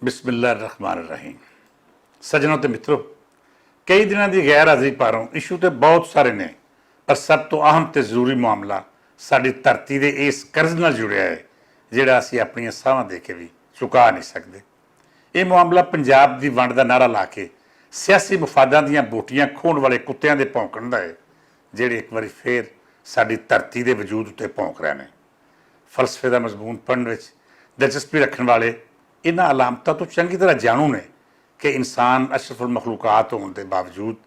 बिस्मिल्लाहिर्रहमानिर्रहीम। सज्जनों ते मित्रों, कई दिनों की गैर हाज़री पारों इशू तो बहुत सारे ने, पर सब तो अहम तो जरूरी मामला साड़ी धरती के इस कर्ज नाल जुड़िया है जिहड़ा असीं अपनियां साहां दे के भी चुका नहीं सकते। ये मामला पंजाब की वंड का नारा ला के सियासी मफादां दीयां बोटियां खोण वाले कुत्तियां दे भौंकण दा है, जिहड़े एक बार फिर साड़ी धरती के वजूद उत्ते भौंक रहे हैं। फलसफे का मजमून पढ़ने में दिलचस्पी रखने वाले इन्हां अलामतों तो चंगी तरह जाणू ने कि इंसान अशरफुल मखलूकात होने के बावजूद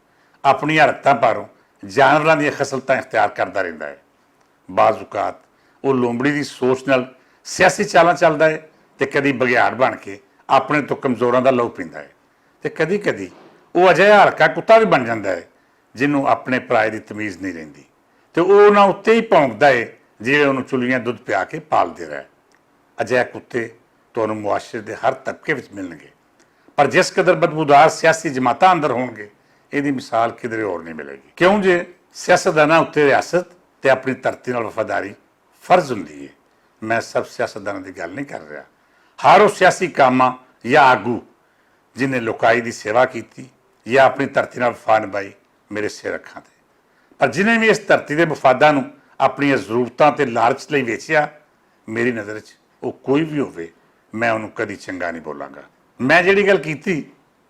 अपनी हरकतां पारों जानवरों दी खसलतां इख्तियार करता रहिंदा है। बाज़ औकात वो लोमड़ी की सोच नाल सियासी चालां चलदा है तो कदी बघियाड़ बन के अपने तो कमज़ोरों का लहू पींदा है, तो कदी कदी वो अजिहा हल्का कुत्ता भी बन जाता है जिन्होंने अपने पराए की तमीज़ नहीं रहिंदी, तो वो उन्हां उत्ते ही भौंकदा है जिवें उन्होंने चुलियां दुध पिया के पालदे रहे। अजिहे कुत्ते तुहानूं मुआशरे के हर तबके में मिलणगे, पर जिस कदर बदबूदार सियासी जमातां अंदर होणगे इहदी मिसाल किधरे होर नहीं मिलेगी। क्यों जे सियासतदानां उत्ते रियासत ते अपनी धरती नाल वफादारी फर्ज हुंदी है। मैं सब सियासतदानां दी गल नहीं कर रहा, हर वो सियासी कामा या आगू जिन्हें लोकाई की सेवा की या अपनी धरती नाल वफा निभाई मेरे सिर अखां ते, पर जिन्हें भी इस धरती के मफादां नूं अपनी जरूरतों ते लालच लई वेचिया, मेरी नज़र च वो कोई भी होवे मैं उन्होंने कदी चंगा नहीं बोलांगा। मैं जिहड़ी गल कीती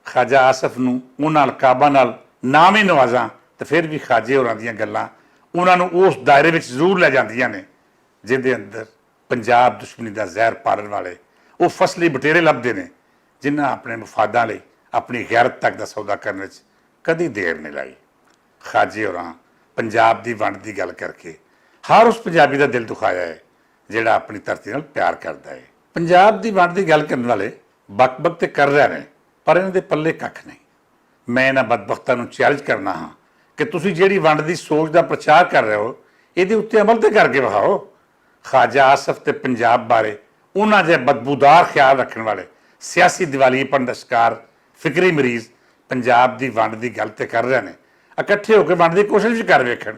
ख्वाजा आसफ नूं उन्हां अलकाबां नाल नाम ही नवाजा, तो फिर भी ख्वाजे होरां दीयां गल्लां उन्होंने उस दायरे में जरूर लै जांदियां ने जिहदे अंदर पंजाब दुश्मनी का जहर पालन वाले वो फसली बटेरे लभदे ने जिन्हां अपने मफादां लई अपनी गैरत तक का सौदा करने च कदी देर नहीं लाई। ख्वाजे होरां पंजाब की वंड की गल करके हर उस पंजाबी का दिल दुखाया है जिहड़ा अपनी धरती नाल प्यार करता है। पंजाब की वंड की गल करने वाले बक बक तो कर रहे हैं, पर इन्हां दे पल्ले कख नहीं। मैं इन्हां बदबख्तां नूं चैलेंज करना हाँ कि तुसीं जिहड़ी वंड की सोच का प्रचार कर रहे हो इहदे उत्ते अमल तो करके विखाओ। ख्वाजा आसफ ते पंजाब बारे उन्हां जिहे बदबूदार ख्याल रखने वाले सियासी दिवालीपन का शिकार फिक्री मरीज पंजाब की वंड की गल तो कर रहे हैं, इकट्ठे होकर वंड की कोशिश भी कर वेखण।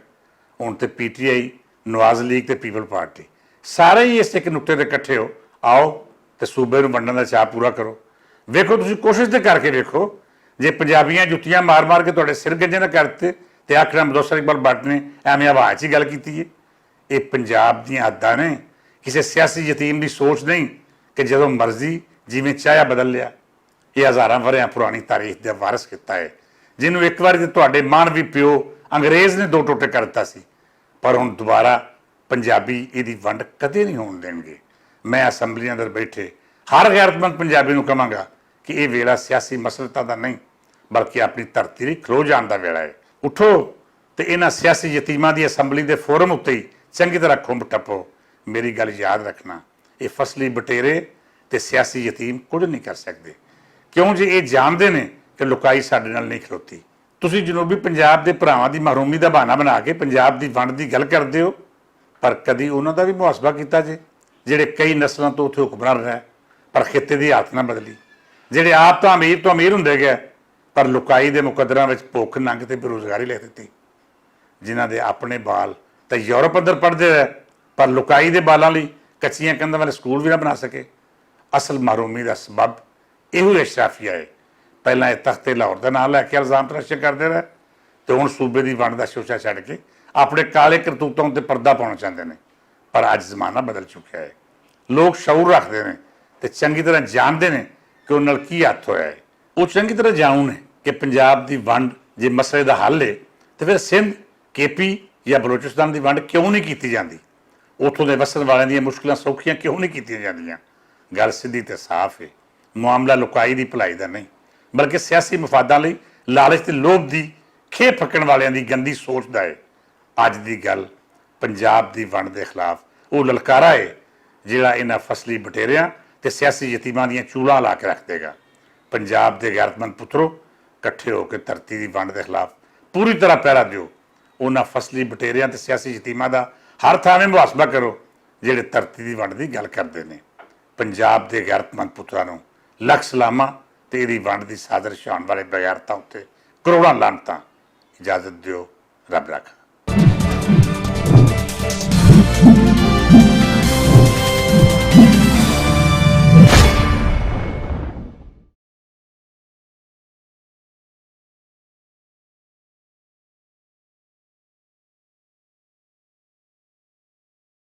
हुण तो PTI, नवाज लीग ते पीपल पार्टी सारे ही इस एक नुक्ते ते इकट्ठे हो, आओ तो सूबे नूं वंडण दा चाह पूरा करो। वेखो तुसीं कोशिश तो करके वेखो, जे पंजाबियां जुत्तियां मार मार के तुहाडे सिर गंजे ना करते तो आखना मुदस्सिर इकबाल भट्ट ने एवें हवा च ही गल कीती है। ये पंजाब दीयां हद्दां ने, किसी सियासी यतीम की सोच नहीं कि जदों मर्जी जिवें चाह्या बदल लिया। ये हज़ारां वरियां पुरानी तारीख का वारस किता है जिन्हों एक बार तुहाडे मानवी प्यो अंग्रेज़ ने दो टोटे कर दिता सी, पर हुण दोबारा पंजाबी इहदी वंड कदे नहीं होण देणगे। मैं असैम्बली अंदर बैठे हर गैरतमंद पंजाबी नूं कहांगा कि यह वेला सियासी मसलतां दा नहीं बल्कि अपनी धरती लई खलो जाण दा वेला है। उठो तो इन्हां सियासी यतीमां दी असैम्बली के फोरम उत्ते ही चंगी तरह खुंब टप्पो। मेरी गल याद रखना, ये फसली बटेरे ते सियासी यतीम कुछ नहीं कर सकते, क्यों जे ये जानते हैं कि लुकाई साडे नाल नहीं खलोती। तुसीं जनूबी पंजाब के भरावां की महरूमी का बहाना बना के पंजाब की वंड की गल करते हो, पर कभी उन्हों का भी मुहासबा किया जे जिहड़े कई नस्लों तो उत्थे हुक्मरान रहे पर खिते की हालत ना बदली, जिहड़े आप तो अमीर हुंदे गए पर लुकाई के मुकदरां विच भुख नंग ते बेरोजगारी लिख दी। जिन्हां दे अपने बाल तो यूरोप अंदर पढ़ते रहे पर लुकाई के बालों लई कच्चियां कंधां वाले स्कूल भी ना बना सके। असल महरूमी का सबब इहो अशराफिया है। पहलां ये तख्ते लाहौर का नाम लैके इल्जाम तराशियां करते रहे, तो हुण सूबे की वंड का शोशा छड्ड के अपने काले करतूतों उत्ते पर्दा पाउणा चाहते हैं। पर अज जमाना बदल चुका है, लोग शऊर रखते हैं तो चंगी तरह जानते हैं कि उन्हां नाल की हत्थ होया है। वो चंगी तरह जाणू ने कि पंजाब की वंड जे मसले का हल है तो फिर सिंध, KP या बलोचिस्तान की वंड क्यों नहीं की जाती, उत्थों के वसन वालों दी मुश्किलां सौखियां क्यों नहीं की जांदियां। गल सीधी तो साफ है, मामला लुकाई की भलाई का नहीं बल्कि सियासी मफादां लई लालच ते लोभ की खे फकण वालियां दी गंदी सोच दा है। अज की गल पंजाब की वंड के खिलाफ वो ललकारा है जिहड़ा इन्हां फसली बटेरियां ते सियासी यतीमां दीयां चूलां ला के रख देगा। पंजाब के गैरतमंद पुत्रों, इकट्ठे होकर धरती की वंड के खिलाफ पूरी तरह पहरा दिओ। उन्हां फसली बटेरियां ते सियासी यतीमां दा हर थावें मुहासबा करो जिहड़े धरती की वंड की गल करते हैं। पंजाब के गैरतमंद पुत्रां नूं लख सलामां ते इहदी वंड की साजिश होण वाले बगैरतां उत्ते करोड़ां लानतां। इजाजत दिओ, रब राखा।